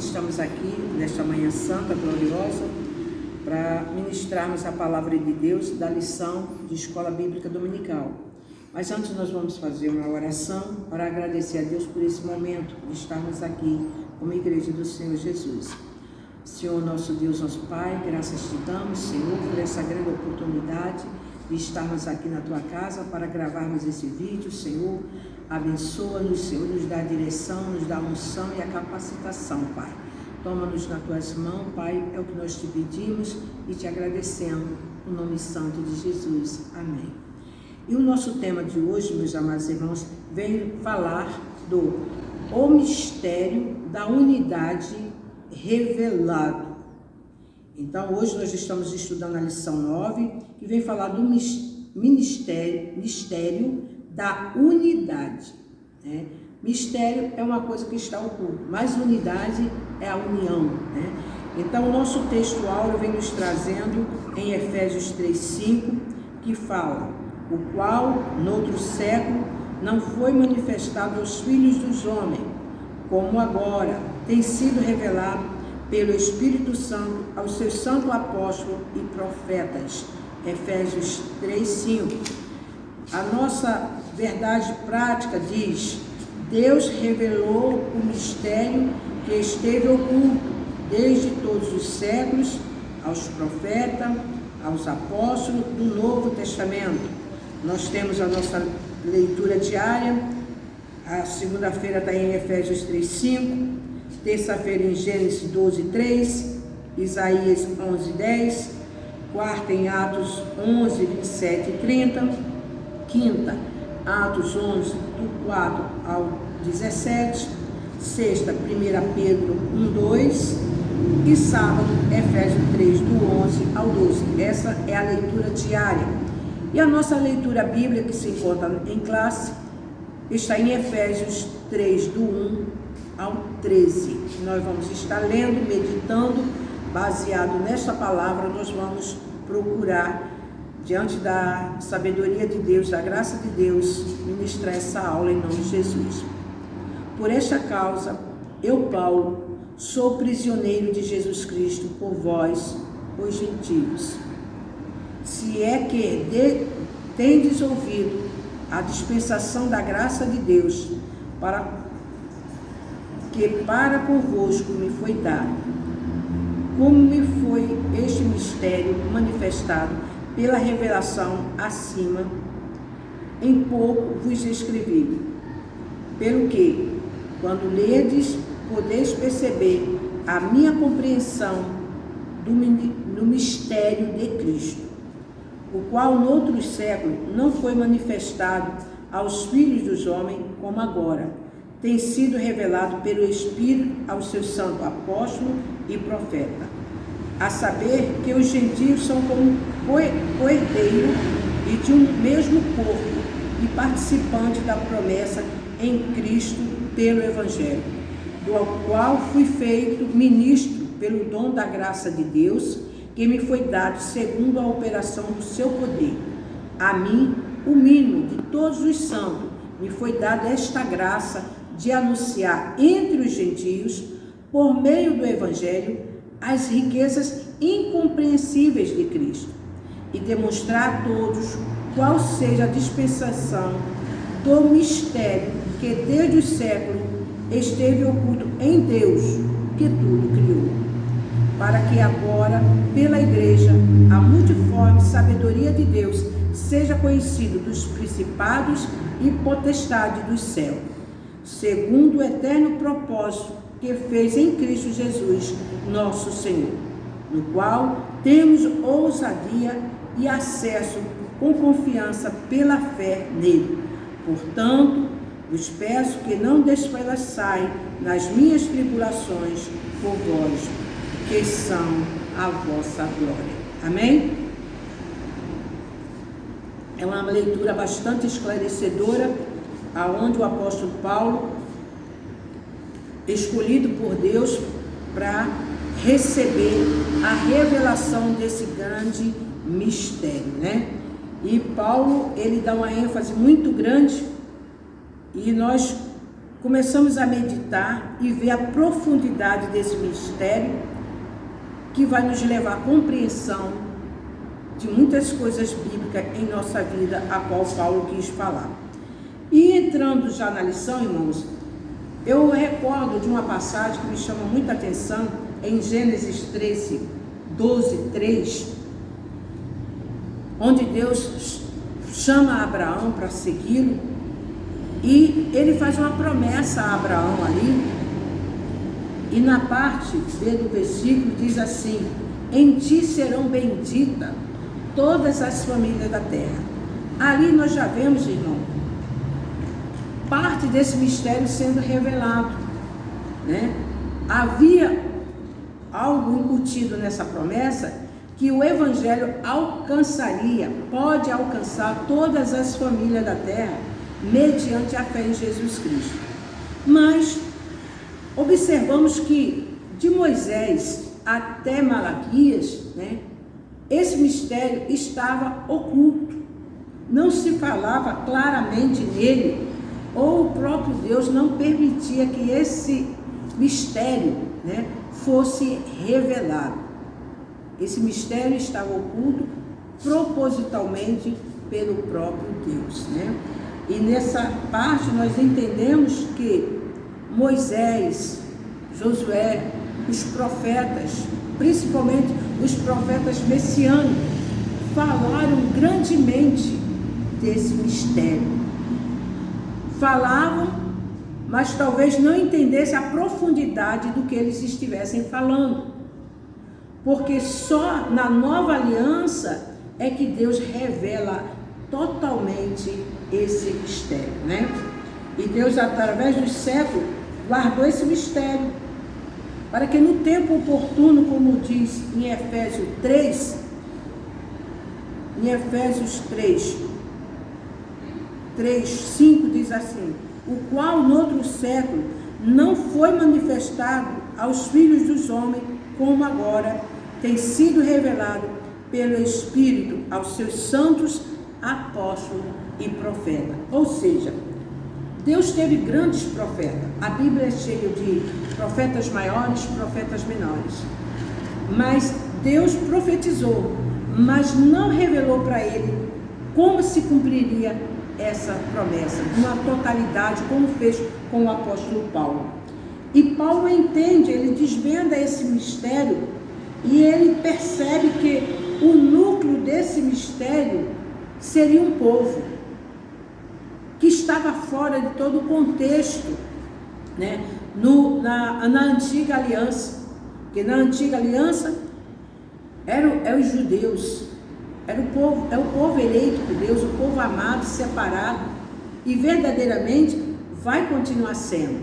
estamos aqui nesta manhã santa, gloriosa, para ministrarmos a palavra de Deus da lição de Escola Bíblica Dominical. Mas antes nós vamos fazer uma oração para agradecer a Deus por esse momento de estarmos aqui como Igreja do Senhor Jesus. Senhor, nosso Deus, nosso Pai, graças te damos, Senhor, por essa grande oportunidade de estarmos aqui na Tua casa para gravarmos esse vídeo. Senhor, abençoa-nos, Senhor, nos dá a direção, nos dá a unção e a capacitação, Pai. Toma-nos nas Tuas mãos, Pai, é o que nós te pedimos e te agradecemos, no nome santo de Jesus. Amém. E o nosso tema de hoje, meus amados irmãos, vem falar o mistério da unidade revelado. Então, hoje nós estamos estudando a lição 9, que vem falar do mistério da unidade. Né? Mistério é uma coisa que está oculta, mas unidade é a união. Né? Então, o nosso texto áureo vem nos trazendo em Efésios 3:5, que fala: o qual, noutro século, não foi manifestado aos filhos dos homens, como agora tem sido revelado pelo Espírito Santo aos seus santos apóstolos e profetas. Efésios 3:5. A nossa verdade prática diz: Deus revelou o mistério que esteve oculto desde todos os séculos aos profetas, aos apóstolos do Novo Testamento. Nós temos a nossa leitura diária. A segunda-feira está em Efésios 3:5, terça-feira em Gênesis 12:3, Isaías 11:10, quarta em Atos 11, 27 e 30, quinta, Atos 11, do 4 ao 17, sexta, 1 Pedro 1:2 e sábado, Efésios 3, do 11 ao 12. Essa é a leitura diária. E a nossa leitura bíblica, que se encontra em classe, está em Efésios 3, do 1 ao 13. Nós vamos estar lendo, meditando, baseado nesta palavra. Nós vamos procurar, diante da sabedoria de Deus, da graça de Deus, ministrar essa aula em nome de Jesus. Por esta causa, eu, Paulo, sou prisioneiro de Jesus Cristo por vós, os gentios. Se é que tendes ouvido a dispensação da graça de Deus, para convosco me foi dado, como me foi este mistério manifestado pela revelação acima, em pouco vos escrevi, pelo que, quando lerdes, podeis perceber a minha compreensão do mistério de Cristo, o qual noutros séculos não foi manifestado aos filhos dos homens, como agora tem sido revelado pelo Espírito aos seus santos apóstolos e profetas, a saber que os gentios são como coerdeiros e de um mesmo corpo e participantes da promessa em Cristo pelo Evangelho, do qual fui feito ministro pelo dom da graça de Deus, que me foi dado segundo a operação do seu poder. A mim, o mínimo de todos os santos, me foi dada esta graça de anunciar entre os gentios, por meio do Evangelho, as riquezas incompreensíveis de Cristo, e demonstrar a todos qual seja a dispensação do mistério que desde os séculos esteve oculto em Deus, que tudo criou, para que agora, pela Igreja, a multiforme sabedoria de Deus seja conhecido dos principados e potestades dos céus, segundo o eterno propósito que fez em Cristo Jesus, nosso Senhor, no qual temos ousadia e acesso com confiança pela fé nele. Portanto, vos peço que não desfaleçai nas minhas tribulações por vós, que são a vossa glória. Amém? É uma leitura bastante esclarecedora, aonde o apóstolo Paulo, escolhido por Deus para receber a revelação desse grande mistério, né? E Paulo, ele dá uma ênfase muito grande, e nós começamos a meditar e ver a profundidade desse mistério que vai nos levar à compreensão de muitas coisas bíblicas em nossa vida, a qual Paulo quis falar. E entrando já na lição, irmãos, eu recordo de uma passagem que me chama muita atenção, em Gênesis 13, 12, 3, onde Deus chama Abraão para segui-lo, e ele faz uma promessa a Abraão ali, e na parte B do versículo diz assim: em ti serão benditas todas as famílias da terra. Ali nós já vemos, irmão, parte desse mistério sendo revelado, né? Havia algo incutido nessa promessa, que o evangelho alcançaria, pode alcançar todas as famílias da terra, mediante a fé em Jesus Cristo. Mas observamos que de Moisés até Malaquias, né, esse mistério estava oculto, não se falava claramente nele, ou o próprio Deus não permitia que esse mistério, né, fosse revelado. Esse mistério estava oculto propositalmente pelo próprio Deus, né? E nessa parte nós entendemos que Moisés, Josué, os profetas, principalmente os profetas messiânicos, falaram grandemente desse mistério. Falavam, mas talvez não entendessem a profundidade do que eles estivessem falando. Porque só na nova aliança é que Deus revela totalmente esse mistério, né? E Deus, através dos séculos, guardou esse mistério, para que no tempo oportuno, como diz em Efésios 3, em Efésios 3:5 diz assim: o qual no outro século não foi manifestado aos filhos dos homens, como agora tem sido revelado pelo Espírito aos seus santos apóstolos e profetas. Ou seja, Deus teve grandes profetas. A Bíblia é cheia de profetas maiores, profetas menores. Mas Deus profetizou, mas não revelou para ele como se cumpriria essa promessa, uma totalidade, como fez com o apóstolo Paulo. E Paulo entende, ele desvenda esse mistério, e ele percebe que o núcleo desse mistério seria um povo que estava fora de todo o contexto, né? Na antiga aliança, porque na antiga aliança eram os judeus, era o povo eleito por Deus, o povo amado, separado, e verdadeiramente vai continuar sendo.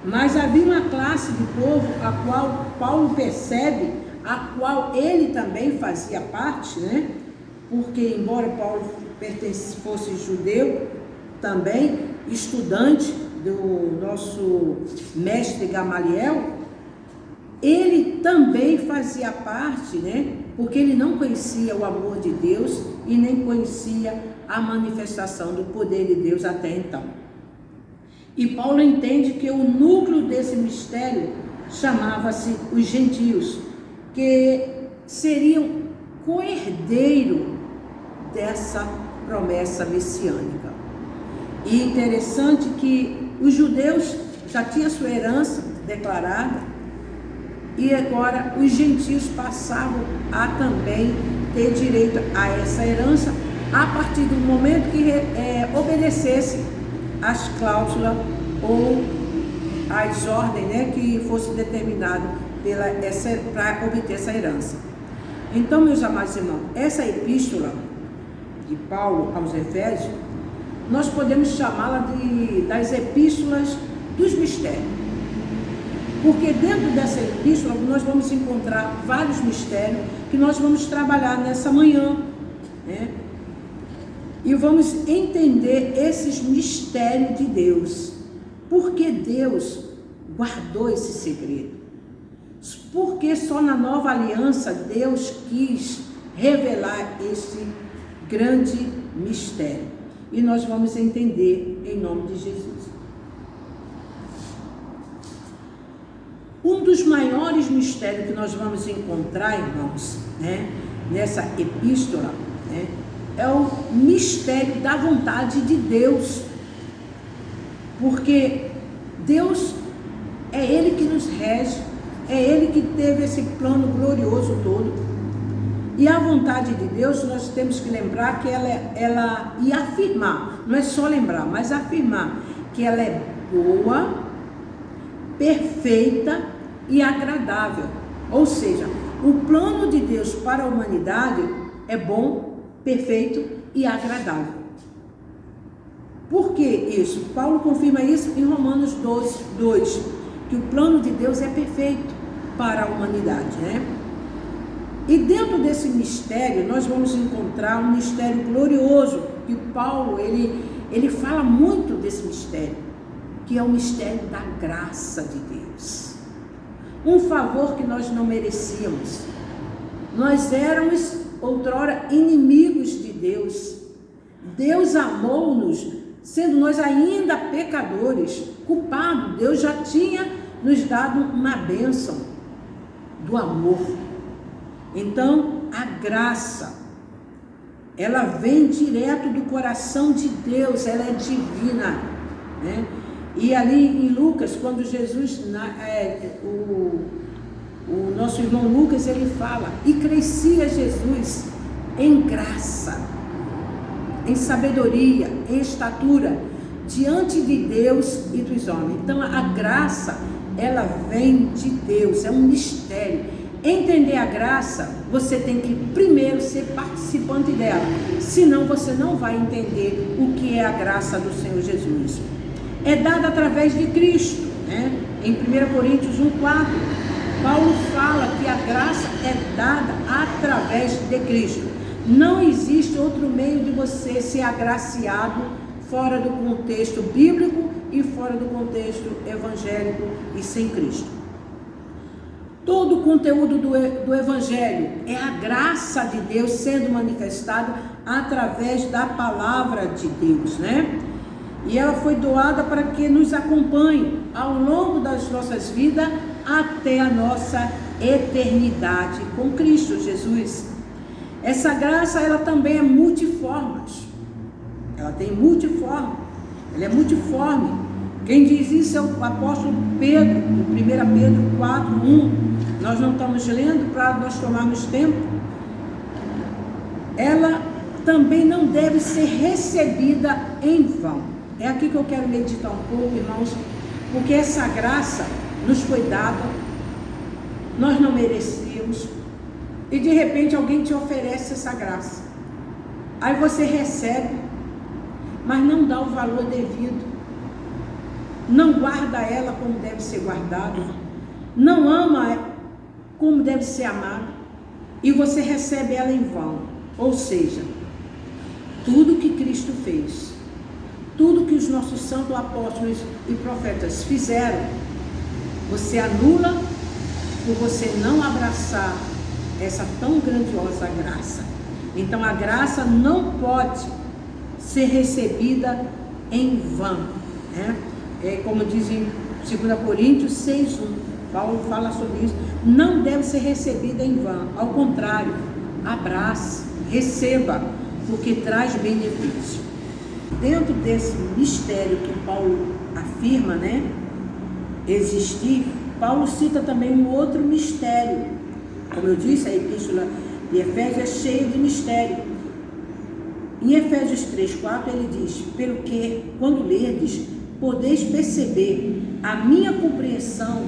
Mas havia uma classe de povo a qual Paulo percebe, a qual ele também fazia parte, né? Porque embora Paulo fosse judeu, também estudante do nosso mestre Gamaliel, ele também fazia parte, né? Porque ele não conhecia o amor de Deus e nem conhecia a manifestação do poder de Deus até então. E Paulo entende que o núcleo desse mistério chamava-se os gentios, que seriam co-herdeiro dessa promessa messiânica. E interessante que os judeus já tinham sua herança declarada, e agora os gentios passavam a também ter direito a essa herança a partir do momento que obedecesse as cláusulas ou as ordens, né, que fosse determinado para obter essa herança. Então, meus amados irmãos, essa epístola de Paulo aos Efésios, nós podemos chamá-la das epístolas dos mistérios, porque dentro dessa epístola nós vamos encontrar vários mistérios que nós vamos trabalhar nessa manhã, né? E vamos entender esses mistérios de Deus, porque Deus guardou esse segredo. Porque só na nova aliança Deus quis revelar esse grande mistério. E nós vamos entender em nome de Jesus. dos maiores mistérios que nós vamos encontrar, irmãos, né, nessa epístola, né, é o mistério da vontade de Deus. Porque Deus é Ele que nos rege, é Ele que teve esse plano glorioso todo. E a vontade de Deus, nós temos que lembrar que ela e afirmar, não é só lembrar, mas afirmar que ela é boa, perfeita e agradável. Ou seja, o plano de Deus para a humanidade é bom, perfeito e agradável. Por que isso? Paulo confirma isso em Romanos 12, 2, que o plano de Deus é perfeito para a humanidade, né? E dentro desse mistério, nós vamos encontrar um mistério glorioso, que Paulo, ele fala muito desse mistério, que é o mistério da graça de Deus. Um favor que nós não merecíamos. Nós éramos outrora inimigos de Deus. Deus amou-nos, sendo nós ainda pecadores, culpados. Deus já tinha nos dado uma bênção do amor. Então, a graça, ela vem direto do coração de Deus, ela é divina, né? E ali em Lucas, quando Jesus, o nosso irmão Lucas, ele fala, e crescia Jesus em graça, em sabedoria, em estatura, diante de Deus e dos homens. Então, a graça, ela vem de Deus, é um mistério. Entender a graça, você tem que primeiro ser participante dela, senão você não vai entender o que é a graça do Senhor Jesus. É dada através de Cristo, né? Em 1 Coríntios 1,4, Paulo fala que a graça é dada através de Cristo. Não existe outro meio de você ser agraciado fora do contexto bíblico e fora do contexto evangélico e sem Cristo. Todo o conteúdo do Evangelho é a graça de Deus sendo manifestada através da palavra de Deus, né? E ela foi doada para que nos acompanhe ao longo das nossas vidas até a nossa eternidade com Cristo Jesus. Essa graça, ela também é multiforme. Ela tem multiforme, ela é multiforme. Quem diz isso é o apóstolo Pedro, em 1 Pedro 4, 1. Nós não estamos lendo para nós tomarmos tempo. Ela também não deve ser recebida em vão. É aqui que eu quero meditar um pouco, irmãos, porque essa graça nos foi dada, nós não merecíamos, e de repente alguém te oferece essa graça. Aí você recebe, mas não dá o valor devido. Não guarda ela como deve ser guardada, não ama como deve ser amada, e você recebe ela em vão. Ou seja, tudo que Cristo fez, tudo que os nossos santos apóstolos e profetas fizeram, você anula por você não abraçar essa tão grandiosa graça. Então a graça não pode ser recebida em vão, né? Como diz em 2 Coríntios 6, 1, Paulo fala sobre isso, não deve ser recebida em vão, ao contrário, abrace, receba, porque traz benefício. Dentro desse mistério que Paulo afirma, né, existir, Paulo cita também um outro mistério. Como eu disse, a epístola de Efésios é cheia de mistério. Em Efésios 3, 4, ele diz, pelo que, quando lerdes, podeis perceber a minha compreensão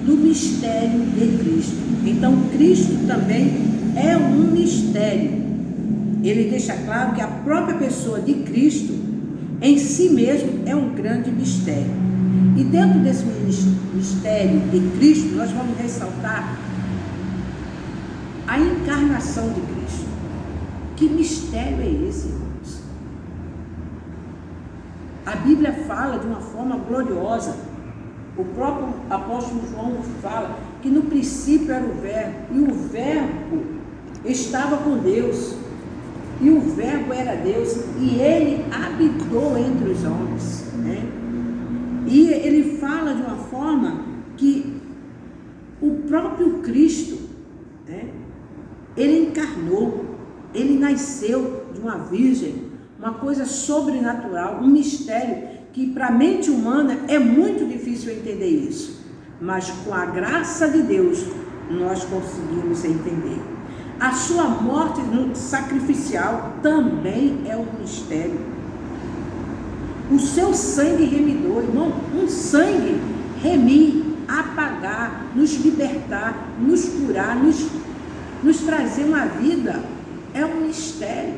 do mistério de Cristo. Então, Cristo também é um mistério. Ele deixa claro que a própria pessoa de Cristo, em si mesmo, é um grande mistério. E dentro desse mistério de Cristo, nós vamos ressaltar a encarnação de Cristo. Que mistério é esse, irmãos? A Bíblia fala de uma forma gloriosa. O próprio apóstolo João fala que no princípio era o verbo, e o verbo estava com Deus, e o verbo era Deus, e ele habitou entre os homens, né? E ele fala de uma forma que próprio Cristo, né, ele encarnou, ele nasceu de uma virgem, uma coisa sobrenatural, um mistério que para a mente humana é muito difícil entender isso, mas com a graça de Deus nós conseguimos entender. A sua morte sacrificial também é um mistério. O seu sangue remidor, irmão, um sangue remir, apagar, nos libertar, nos curar, nos trazer uma vida, é um mistério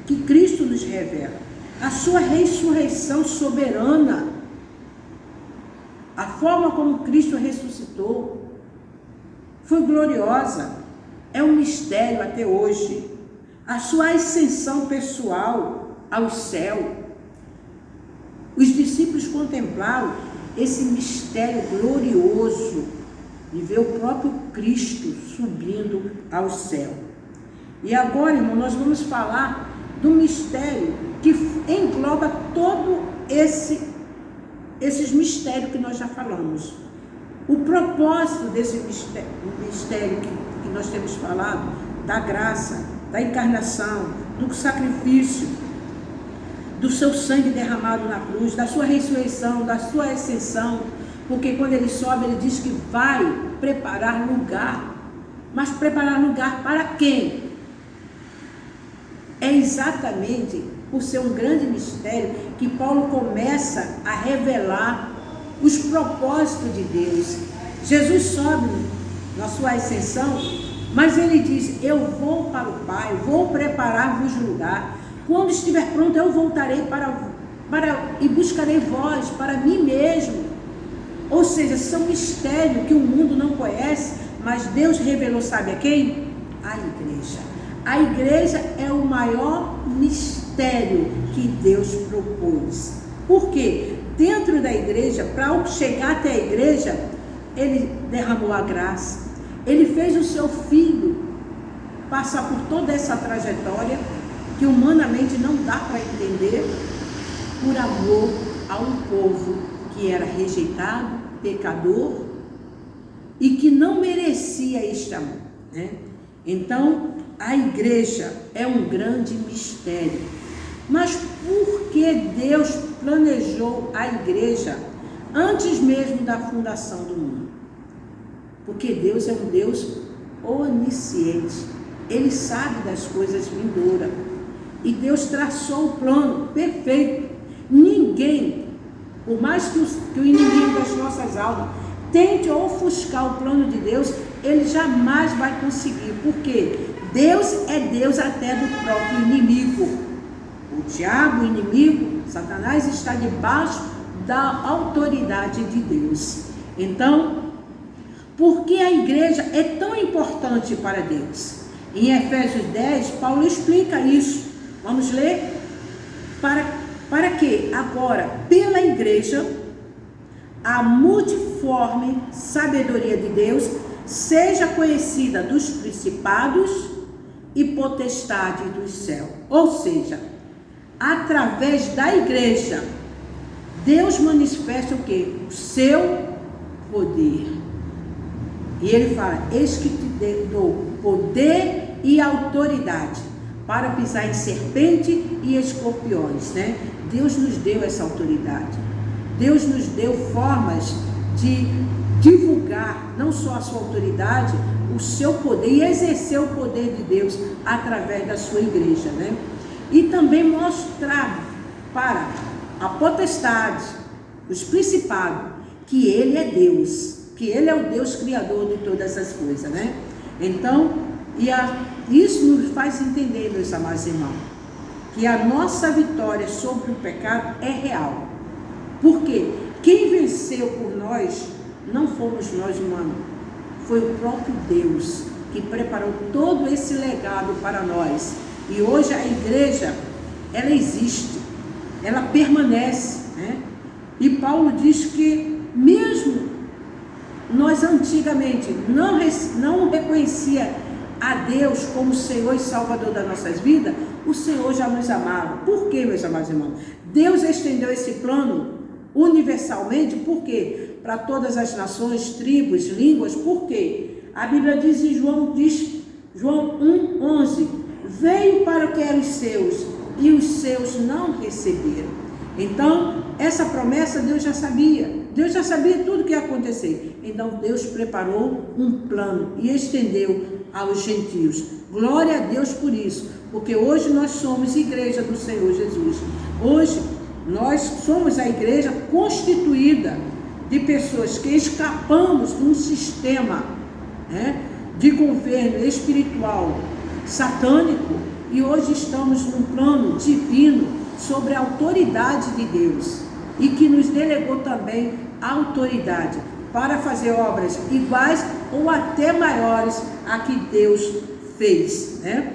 que Cristo nos revela. A sua ressurreição soberana, a forma como Cristo ressuscitou, foi gloriosa, é um mistério até hoje. A sua ascensão pessoal ao céu, os discípulos contemplaram esse mistério glorioso de ver o próprio Cristo subindo ao céu. E agora, irmão, nós vamos falar do mistério que engloba todo esses mistérios que nós já falamos. O propósito desse mistério que nós temos falado, da graça, da encarnação, do sacrifício, do seu sangue derramado na cruz, da sua ressurreição, da sua ascensão, porque quando ele sobe, ele diz que vai preparar lugar. Mas preparar lugar para quem? É exatamente por ser um grande mistério que Paulo começa a revelar os propósitos de Deus. Jesus sobe na sua ascensão, mas ele diz: eu vou para o Pai, vou preparar-vos lugar. Quando estiver pronto, eu voltarei e buscarei vós para mim mesmo. Ou seja, são mistérios que o mundo não conhece, mas Deus revelou, sabe a quem? A igreja. A igreja é o maior mistério que Deus propôs. Por quê? Dentro da igreja, para chegar até a igreja, ele derramou a graça. Ele fez o seu filho passar por toda essa trajetória que humanamente não dá para entender, por amor a um povo que era rejeitado, pecador e que não merecia este amor, né? Então, a igreja é um grande mistério. Mas por que Deus planejou a igreja antes mesmo da fundação do mundo? Porque Deus é um Deus onisciente. Ele sabe das coisas vindouras. E Deus traçou o plano perfeito. Ninguém, por mais que o inimigo das nossas almas tente ofuscar o plano de Deus, ele jamais vai conseguir. Porque Deus é Deus até do próprio inimigo. O diabo, o inimigo, Satanás, está debaixo da autoridade de Deus. Então, por que a igreja é tão importante para Deus? Em Efésios 10, Paulo explica isso. Vamos ler? Para que agora, pela igreja, a multiforme sabedoria de Deus seja conhecida dos principados e potestades do céu. Ou seja, através da igreja, Deus manifesta o quê? O seu poder. E ele fala: eis que te dou poder e autoridade para pisar em serpente e escorpiões, né? Deus nos deu essa autoridade. Deus nos deu formas de divulgar não só a sua autoridade, o seu poder e exercer o poder de Deus através da sua igreja, né? E também mostrar para a potestade, os principados, que Ele é Deus, que Ele é o Deus criador de todas as coisas, né? Então, isso nos faz entender, meus amados irmãos, que a nossa vitória sobre o pecado é real. Porque quem venceu por nós não fomos nós humanos, foi o próprio Deus que preparou todo esse legado para nós. E hoje a igreja, ela existe, ela permanece, né? E Paulo diz que mesmo nós antigamente não reconhecia a Deus como Senhor e Salvador das nossas vidas, o Senhor já nos amava. Por quê, meus amados irmãos? Deus estendeu esse plano universalmente, por quê? para todas as nações, tribos, línguas. Por quê? A Bíblia diz em João 1:11, veio para o que eram os seus, e os seus não receberam. Então, essa promessa Deus já sabia. Deus já sabia tudo o que ia acontecer. Então, Deus preparou um plano e estendeu aos gentios. Glória a Deus por isso, porque hoje nós somos igreja do Senhor Jesus. Hoje, nós somos a igreja constituída de pessoas que escapamos de um sistema, né, de governo espiritual satânico, e hoje estamos num plano divino sobre a autoridade de Deus, e que nos delegou também a autoridade para fazer obras iguais ou até maiores a que Deus fez, né?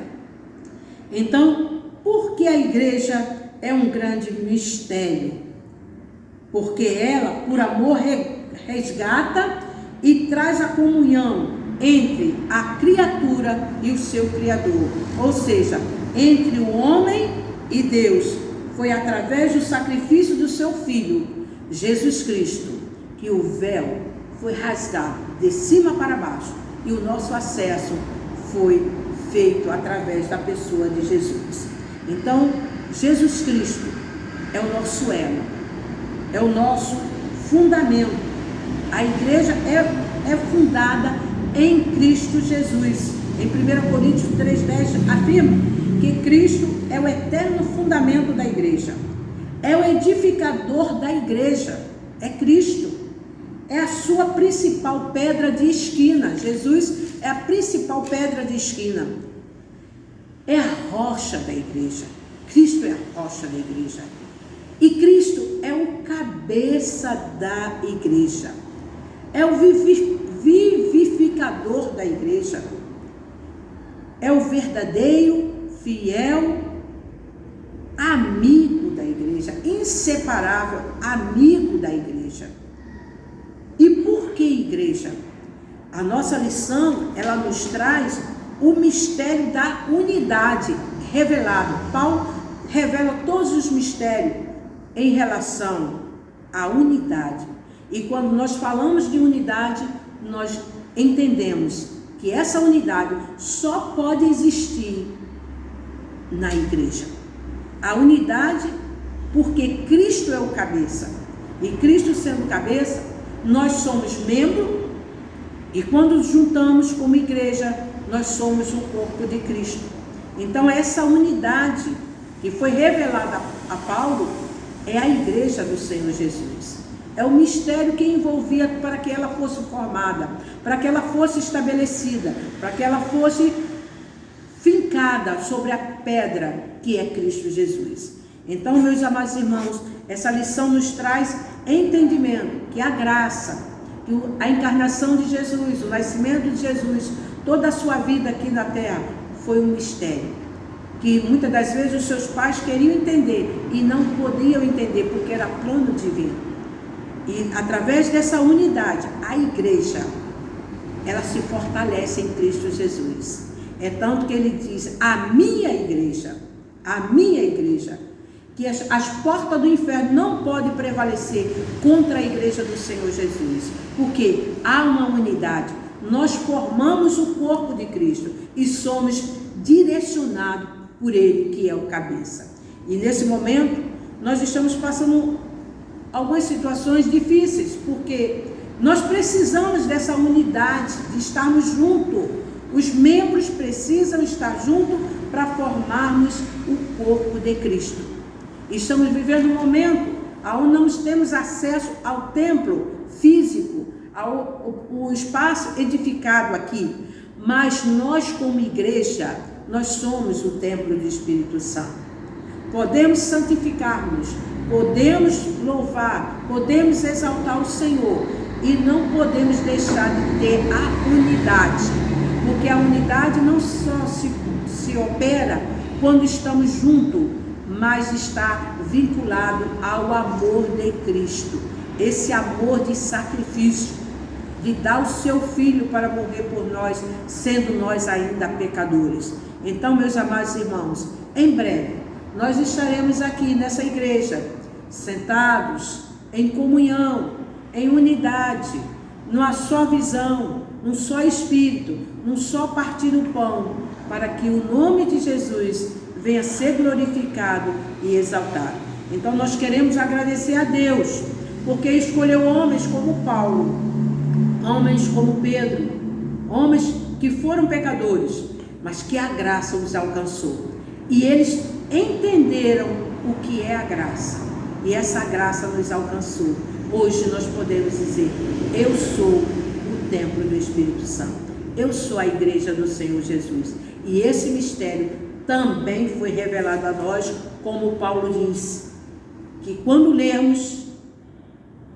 Então, por que a igreja é um grande mistério? Porque ela, por amor, resgata e traz a comunhão entre a criatura e o seu Criador, ou seja, entre o homem e Deus. Foi através do sacrifício do seu Filho, Jesus Cristo, que o véu foi rasgado de cima para baixo e o nosso acesso foi feito através da pessoa de Jesus. Então, Jesus Cristo é o nosso elo, é o nosso fundamento. A igreja é fundada em Cristo Jesus. Em 1 Coríntios 3:10 afirma que Cristo é o eterno fundamento da igreja, é o edificador da igreja, é Cristo, é a sua principal pedra de esquina. Jesus é a principal pedra de esquina, é a rocha da igreja. Cristo é a rocha da igreja, e Cristo é o cabeça da igreja, é o vivificador da igreja, é o verdadeiro, fiel amigo da igreja, inseparável amigo da igreja. E por que igreja? A nossa lição, ela nos traz o mistério da unidade revelado. Paulo revela todos os mistérios em relação à unidade. E quando nós falamos de unidade, nós entendemos que essa unidade só pode existir na igreja. A unidade, porque Cristo é o cabeça, e Cristo sendo cabeça, nós somos membro, e quando juntamos como igreja, nós somos o corpo de Cristo. Então essa unidade que foi revelada a Paulo é a igreja do Senhor Jesus. É o mistério que envolvia para que ela fosse formada, para que ela fosse estabelecida, para que ela fosse fincada sobre a pedra que é Cristo Jesus. Então, meus amados irmãos, essa lição nos traz entendimento que a graça, que a encarnação de Jesus, o nascimento de Jesus, toda a sua vida aqui na terra foi um mistério, que muitas das vezes os seus pais queriam entender e não podiam entender, porque era plano divino. E através dessa unidade, a igreja, ela se fortalece em Cristo Jesus. É tanto que ele diz, a minha igreja, que as portas do inferno não podem prevalecer contra a igreja do Senhor Jesus, porque há uma unidade. Nós formamos o corpo de Cristo e somos direcionados por ele, que é o cabeça. E nesse momento, nós estamos passando algumas situações difíceis, porque nós precisamos dessa unidade, de estarmos juntos. Os membros precisam estar juntos para formarmos o corpo de Cristo. Estamos vivendo um momento onde não temos acesso ao templo físico, ao espaço edificado aqui, mas nós como igreja, nós somos o templo do Espírito Santo. Podemos santificar-nos, podemos louvar, podemos exaltar o Senhor e não podemos deixar de ter a unidade, porque a unidade não só se opera quando estamos juntos, mas está vinculado ao amor de Cristo, esse amor de sacrifício, de dar o seu Filho para morrer por nós, sendo nós ainda pecadores. Então, meus amados irmãos, em breve nós estaremos aqui nessa igreja, sentados em comunhão, em unidade, numa só visão, num só espírito, num só partir do pão, para que o nome de Jesus venha ser glorificado e exaltado. Então nós queremos agradecer a Deus, porque escolheu homens como Paulo, homens como Pedro, homens que foram pecadores, mas que a graça os alcançou. E eles entenderam o que é a graça, e essa graça nos alcançou. Hoje nós podemos dizer: eu sou o templo do Espírito Santo, eu sou a igreja do Senhor Jesus. E esse mistério também foi revelado a nós, como Paulo diz, que quando lermos,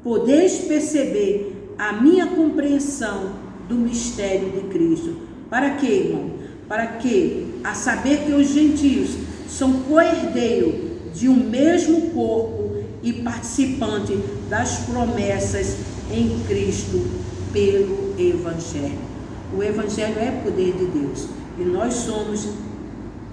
podeis perceber a minha compreensão do mistério de Cristo. Para quê, irmão? Para que, a saber que os gentios são co-herdeiros de um mesmo corpo e participante das promessas em Cristo pelo Evangelho. O Evangelho é poder de Deus e nós somos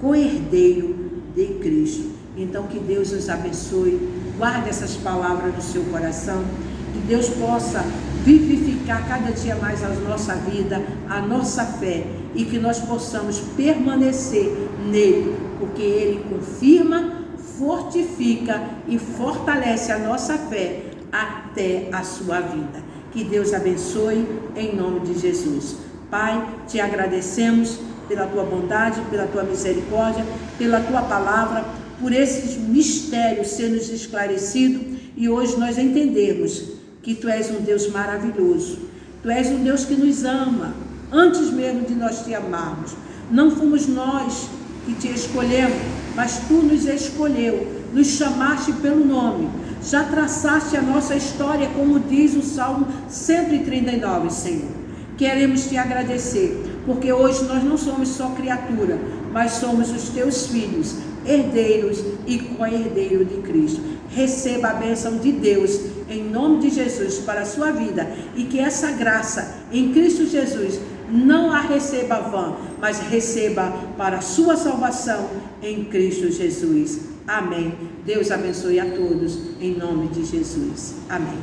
co-herdeiro de Cristo. Então que Deus nos abençoe, guarde essas palavras no seu coração, que Deus possa vivificar cada dia mais a nossa vida, a nossa fé, e que nós possamos permanecer nele, porque ele confirma, fortifica e fortalece a nossa fé até a sua vida. Que Deus abençoe em nome de Jesus. Pai, te agradecemos pela tua bondade, pela tua misericórdia, pela tua palavra, por esses mistérios sendo esclarecidos, e hoje nós entendemos que tu és um Deus maravilhoso, tu és um Deus que nos ama, antes mesmo de nós te amarmos. Não fomos nós que te escolhemos, mas tu nos escolheu, nos chamaste pelo nome, já traçaste a nossa história, como diz o Salmo 139, Senhor. Queremos te agradecer, porque hoje nós não somos só criatura, mas somos os teus filhos, herdeiros e co-herdeiros de Cristo. Receba a bênção de Deus em nome de Jesus para a sua vida, e que essa graça em Cristo Jesus não a receba vã, mas receba para a sua salvação em Cristo Jesus. Amém. Deus abençoe a todos em nome de Jesus. Amém.